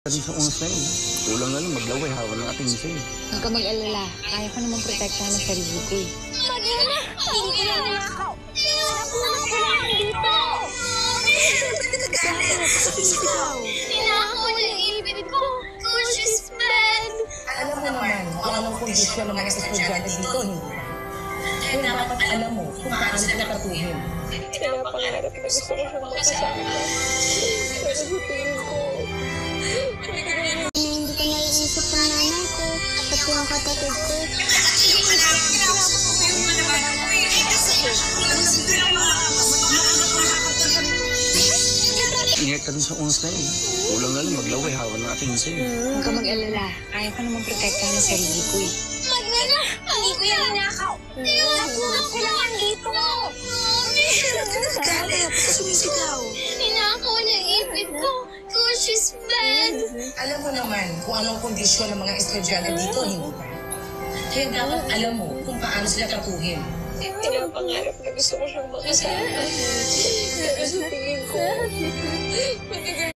Kasi sa oras na yun, kulang na lang maglaway hawa ng ating isa yun. Huwag ka mag-alala. Kaya ko naman protektahan ang sarili ko eh. Mag-ina! Hindi ko yan nakaw! Napunas ko lang dito! Nagagalit! Ninakaw yung ipit ko! Coach is bad! Alam mo naman kung anong kondisyon ng mga estudyante dito, hindi ba? Kaya dapat alam mo kung paano sila tratuhin. Pinapangarap na gusto ko siyang makasama. Pero sa tingin ko, Hindi ko naiisip ang nanay ko at yung kapatid ko. Ingat ka dun sa oras na yun, kulang na lang maglaway hawa ng ating isa yun. Huwag ka mag-alala. Kaya ko naman protektahan ang sarili ko eh. Mag-ina! Hindi ko yan ninakaw! Napunas ko lang dito! Nagagalit! Sumisigaw! Ninakaw yung ipit ko! Coach is bad! Alam mo naman kung anong kondisyon ng mga estudyante dito, hindi ba? Kaya dapat alam mo kung paano sila tratuhin. Pinapangarap na gusto ko siyang makasama. Pero sa tingin ko,